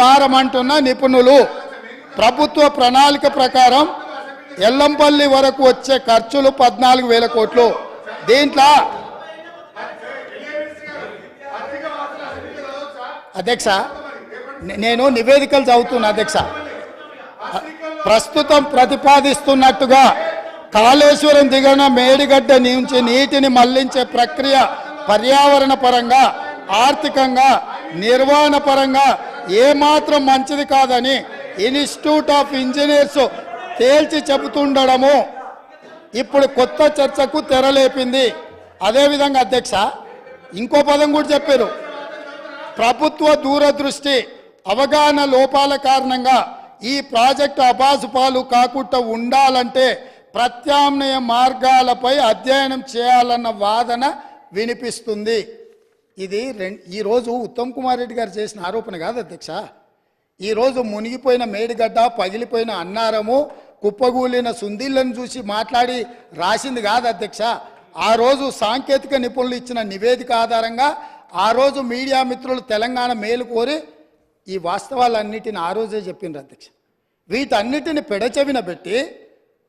భారం అంటున్న నిపుణులు. ప్రభుత్వ ప్రణాళిక ప్రకారం ఎల్లంపల్లి వరకు వచ్చే ఖర్చులు 14,000 కోట్లు. దీంట్లో అధ్యక్ష నేను నివేదికలు చదువుతున్నా అధ్యక్ష. ప్రస్తుతం ప్రతిపాదిస్తున్నట్టుగా కాళేశ్వరం దిగున మేడిగడ్డ నుంచి నీటిని మళ్లించే ప్రక్రియ పర్యావరణ పరంగా, ఆర్థికంగా, నిర్వహణ పరంగా ఏమాత్రం మంచిది కాదని ఇన్స్టిట్యూట్ ఆఫ్ ఇంజనీర్స్ తేల్చి చెబుతుండడము ఇప్పుడు కొత్త చర్చకు తెరలేపింది. అదేవిధంగా అధ్యక్ష ఇంకో పదం కూడా చెప్పారు. ప్రభుత్వ దూరదృష్టి, అవగాహన లోపాల కారణంగా ఈ ప్రాజెక్టు అబాసుపాలు కాకుండా ఉండాలంటే ప్రత్యామ్నాయ మార్గాలపై అధ్యయనం చేయాలన్న వాదన వినిపిస్తుంది. ఇది ఈరోజు ఉత్తమ్ కుమార్ రెడ్డి గారు చేసిన ఆరోపణ కాదు అధ్యక్ష. ఈరోజు మునిగిపోయిన మేడిగడ్డ, పగిలిపోయిన అన్నారము, కుప్పగూలిన సుందీళ్లను చూసి మాట్లాడి రాసింది కాదు అధ్యక్ష. ఆ రోజు సాంకేతిక నిపుణులు ఇచ్చిన నివేదిక ఆధారంగా ఆ రోజు మీడియా మిత్రులు తెలంగాణ మేలు కోరి ఈ వాస్తవాలన్నిటిని ఆ రోజే చెప్పిండ్రు అధ్యక్ష. వీటన్నిటిని పెడచెవిన పెట్టి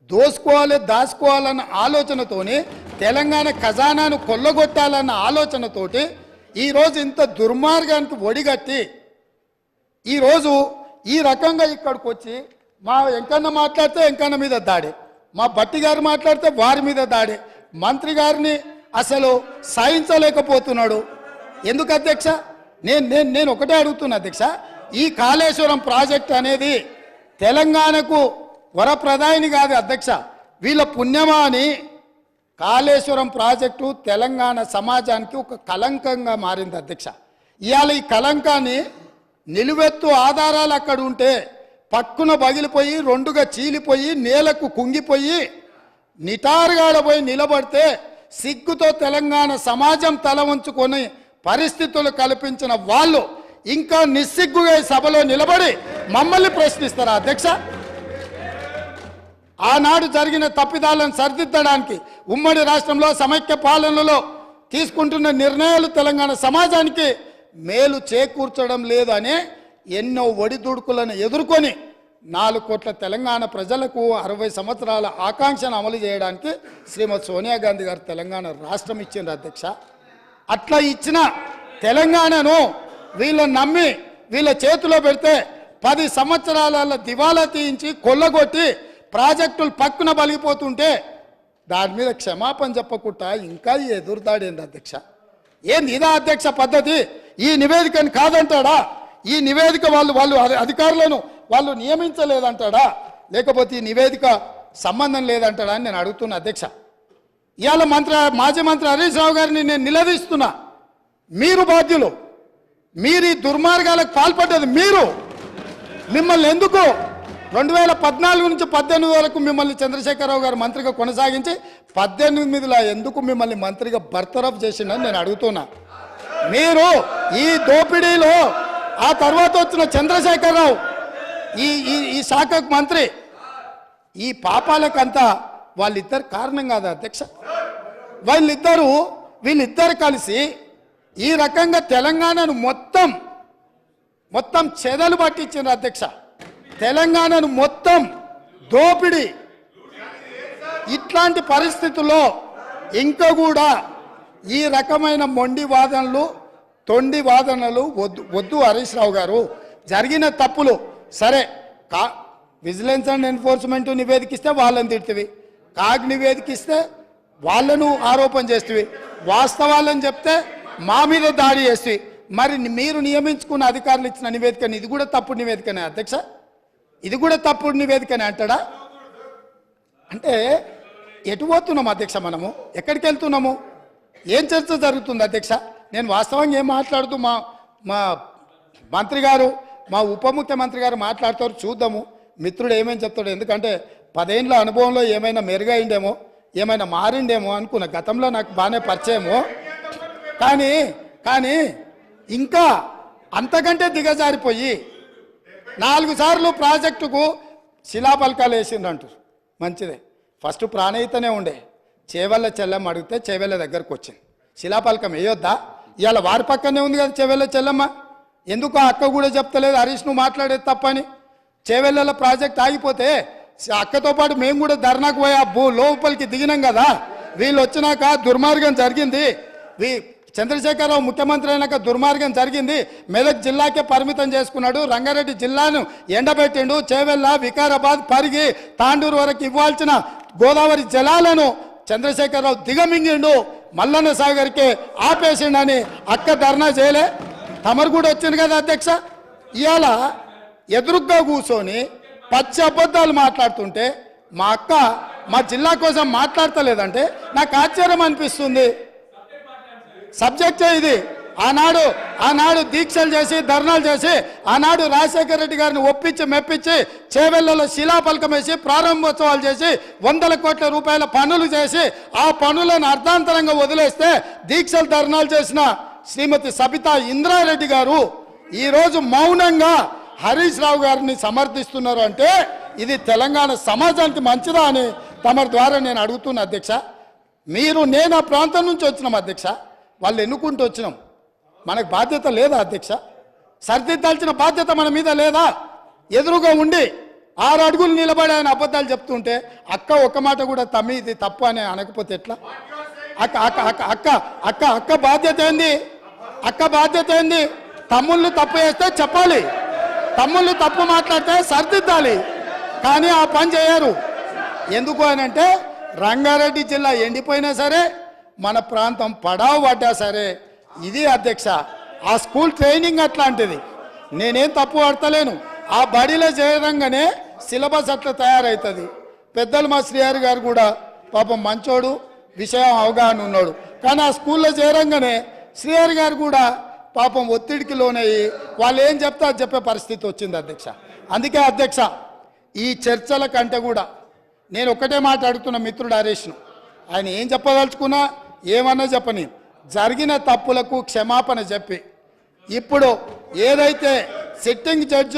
దోసుకోవాలి, దాచుకోవాలన్న ఆలోచనతోని, తెలంగాణ ఖజానాను కొల్లగొట్టాలన్న ఆలోచనతోటి ఈరోజు ఇంత దుర్మార్గానికి ఒడిగట్టి ఈరోజు ఈ రకంగా ఇక్కడికి వచ్చి మా వెంకన్న మాట్లాడితే వెంకన్న మీద దాడి, మా భట్టి గారు మాట్లాడితే వారి మీద దాడి, మంత్రి గారిని అసలు సహించలేకపోతున్నాడు. ఎందుకు అధ్యక్ష? నేను ఒకటే అడుగుతున్నా అధ్యక్ష. ఈ కాళేశ్వరం ప్రాజెక్ట్ అనేది తెలంగాణకు వరప్రదాయిని కాదు అధ్యక్ష, వీళ్ళ పుణ్యమా అని కాళేశ్వరం ప్రాజెక్టు తెలంగాణ సమాజానికి ఒక కలంకంగా మారింది అధ్యక్ష. ఇవాళ ఈ కలంకాన్ని నిలువెత్తు ఆధారాలు అక్కడ ఉంటే పక్కున పగిలిపోయి, రెండుగా చీలిపోయి, నేలకు కుంగిపోయి, నిటారుగాడపోయి నిలబడితే సిగ్గుతో తెలంగాణ సమాజం తల వంచుకొని పరిస్థితులు కల్పించిన వాళ్ళు ఇంకా నిస్సిగ్గుగా సభలో నిలబడి మమ్మల్ని ప్రశ్నిస్తారా అధ్యక్ష? ఆనాడు జరిగిన తప్పిదాలను సరిదిద్దడానికి ఉమ్మడి రాష్ట్రంలో సమైక్య పాలనలో తీసుకుంటున్న నిర్ణయాలు తెలంగాణ సమాజానికి మేలు చేకూర్చడం లేదు అనే ఎన్నో ఒడిదుడుకులను ఎదుర్కొని 4 కోట్ల తెలంగాణ ప్రజలకు 60 సంవత్సరాల ఆకాంక్షను అమలు చేయడానికి శ్రీమతి సోనియా గాంధీ గారు తెలంగాణ రాష్ట్రం ఇచ్చిండ్రు అధ్యక్ష. అట్లా ఇచ్చిన తెలంగాణను వీళ్ళని నమ్మి వీళ్ళ చేతిలో పెడితే 10 సంవత్సరాల దివాలా తీయించి కొల్లగొట్టి ప్రాజెక్టులు పక్కున బలిగిపోతుంటే దాని మీద క్షమాపణ చెప్పకుండా ఇంకా ఎదురుదాడేంది అధ్యక్ష. ఏంది ఇదా అధ్యక్ష పద్ధతి? ఈ నివేదికని కాదంటాడా? ఈ నివేదిక వాళ్ళు అధికారులను వాళ్ళు నియమించలేదంటాడా? లేకపోతే ఈ నివేదిక సంబంధం లేదంటాడా అని నేను అడుగుతున్నా అధ్యక్ష. ఇవాళ మాజీ మంత్రి హరీష్ రావు గారిని నేను నిలదీస్తున్నా. మీరు బాధ్యులు, మీరు ఈ దుర్మార్గాలకు పాల్పడ్డది మీరు. మిమ్మల్ని ఎందుకు 2014 నుంచి 18 వరకు మిమ్మల్ని చంద్రశేఖరరావు గారు మంత్రిగా కొనసాగించి 18లో ఎందుకు మిమ్మల్ని మంత్రిగా బర్తరఫ్ చేసిండని నేను అడుగుతున్నా. మీరు ఈ దోపిడీలో ఆ తర్వాత వచ్చిన చంద్రశేఖరరావు ఈ శాఖకు మంత్రి, ఈ పాపాలకంతా వాళ్ళిద్దరు కారణం కాదా అధ్యక్ష? వీళ్ళిద్దరు కలిసి ఈ రకంగా తెలంగాణను మొత్తం చెదలు పట్టించారు అధ్యక్ష. తెలంగాణను మొత్తం దోపిడి. ఇట్లాంటి పరిస్థితుల్లో ఇంకా కూడా ఈ రకమైన మొండి వాదనలు, తొండి వాదనలు వద్దు హరీష్ రావు గారు. జరిగిన తప్పులు సరే, విజిలెన్స్ అండ్ ఎన్ఫోర్స్మెంట్ నివేదికిస్తే వాళ్ళని తిడుతుంది, కాగ్ నివేదికిస్తే వాళ్ళను ఆరోపణ చేస్తుంది, వాస్తవాలని చెప్తే మా మీద దాడి చేస్తుంది. మరి మీరు నియమించుకున్న అధికారులు ఇచ్చిన నివేదికని ఇది కూడా తప్పుడు నివేదికనే అధ్యక్ష? ఇది కూడా తప్పుడు నివేదికనే అంటాడా? అంటే ఎటు పోతున్నాము అధ్యక్ష? మనము ఎక్కడికి వెళ్తున్నాము? ఏం చర్చ జరుగుతుంది అధ్యక్ష? నేను వాస్తవంగా ఏం మాట్లాడుతూ మా మంత్రి గారు, మా ఉప ముఖ్యమంత్రి గారు మాట్లాడతారు, చూద్దాము మిత్రుడు ఏమేమి చెప్తాడు. ఎందుకంటే 10 ఏళ్ళ అనుభవంలో ఏమైనా మెరుగైండేమో, ఏమైనా మారిండేమో అనుకున్న. గతంలో నాకు బాగానే పరిచయమో, కానీ ఇంకా అంతకంటే దిగజారిపోయి 4 సార్లు ప్రాజెక్టుకు శిలాపలకాలు వేసిండ్రంటారు. మంచిదే, ఫస్ట్ ప్రాణహితనే ఉండే, చేవెళ్ళ చెల్లమ్మ అడిగితే చేవెళ్ళ దగ్గరకు వచ్చింది. శిలాపలకం వేయొద్దా? ఇవాళ వారి పక్కనే ఉంది కదా చేవెళ్ళ చెల్లమ్మ. ఎందుకు ఆ అక్క కూడా చెప్తలేదు హరీష్ నువ్వు మాట్లాడేది తప్పని. చేవెళ్ళ ప్రాజెక్ట్ ఆగిపోతే అక్కతో పాటు మేము కూడా ధర్నాకు పోయి ఆ లోపలికి దిగినాం కదా. వీళ్ళు వచ్చినాక దుర్మార్గం జరిగింది, చంద్రశేఖరరావు ముఖ్యమంత్రి అయినాక దుర్మార్గం జరిగింది, మెదక్ జిల్లాకే పరిమితం చేసుకున్నాడు, రంగారెడ్డి జిల్లాను ఎండబెట్టిండు, చేవెళ్ళ వికారాబాద్ పరిగి తాండూరు వరకు ఇవ్వాల్సిన గోదావరి జలాలను చంద్రశేఖరరావు దిగమింగిండు, మల్లన్న సాగర్కి ఆపేసిండని అక్క ధర్నా చేయలే. తమరు కూడా వచ్చింది కదా అధ్యక్ష. ఇవాళ ఎదురుగ్గా కూర్చొని పచ్చి అబద్ధాలు మాట్లాడుతుంటే మా అక్క మా జిల్లా కోసం మాట్లాడతలేదంటే నాకు ఆశ్చర్యం అనిపిస్తుంది. సబ్జెక్టే ఇది. ఆనాడు దీక్షలు చేసి ధర్నాలు చేసి ఆనాడు రాజశేఖర రెడ్డి గారిని ఒప్పించి మెప్పించి చేవెళ్లలో శిలాఫలకం వేసి ప్రారంభోత్సవాలు చేసి 100 కోట్ల రూపాయల పనులు చేసి ఆ పనులను అర్ధాంతరంగా వదిలేస్తే దీక్షలు ధర్నాలు చేసిన శ్రీమతి సబితా ఇంద్రారెడ్డి గారు ఈరోజు మౌనంగా హరీష్ రావు గారిని సమర్థిస్తున్నారు అంటే ఇది తెలంగాణ సమాజానికి మంచిదా అని తమ ద్వారా నేను అడుగుతున్నా అధ్యక్ష. నేను ఆ ప్రాంతం నుంచి వచ్చినాం అధ్యక్ష, వాళ్ళు ఎన్నుకుంటూ వచ్చినాం, మనకు బాధ్యత లేదా అధ్యక్ష? సరిదిద్దాల్సిన బాధ్యత మన మీద లేదా? ఎదురుగా ఉండి 6 అడుగులు నిలబడి ఆయన అబద్ధాలు చెప్తుంటే అక్క ఒక్క మాట కూడా తమ్మి ఇది తప్పు అని అనకపోతే ఎట్లా? అక్క అక్క అక్క అక్క అక్క అక్క బాధ్యత ఏంది? అక్క బాధ్యత ఏంది? తమ్ముళ్ళు తప్పు చేస్తే చెప్పాలి, తమ్ముళ్ళు తప్పు మాట్లాడితే సరిదిద్దాలి, కానీ ఆ పని చేయరు. ఎందుకు అని అంటే రంగారెడ్డి జిల్లా ఎండిపోయినా సరే మన ప్రాంతం పడావు పడ్డా సరే ఇది అధ్యక్ష ఆ స్కూల్ ట్రైనింగ్ అట్లాంటిది. నేనేం తప్పు పడతలేను, ఆ బడిలో చేరంగానే సిలబస్ అట్లా తయారవుతుంది. పెద్దలు మా శ్రీహరి గారు కూడా పాపం మంచోడు, విషయం అవగాహన ఉన్నాడు, కానీ ఆ స్కూల్లో చేరంగానే శ్రీహరి గారు కూడా పాపం ఒత్తిడికి లోనయ్యి వాళ్ళు ఏం చెప్తే అది చెప్పే పరిస్థితి వచ్చింది అధ్యక్ష. అందుకే అధ్యక్ష ఈ చర్చల కంటే కూడా నేను ఒక్కటే మాట అడుగుతున్న మిత్రుడు హరీష్ను, ఆయన ఏం చెప్పదలుచుకున్నా ఏమన్నా చెప్పని జరిగిన తప్పులకు క్షమాపణ చెప్పి ఇప్పుడు ఏదైతే సిట్టింగ్ జడ్జి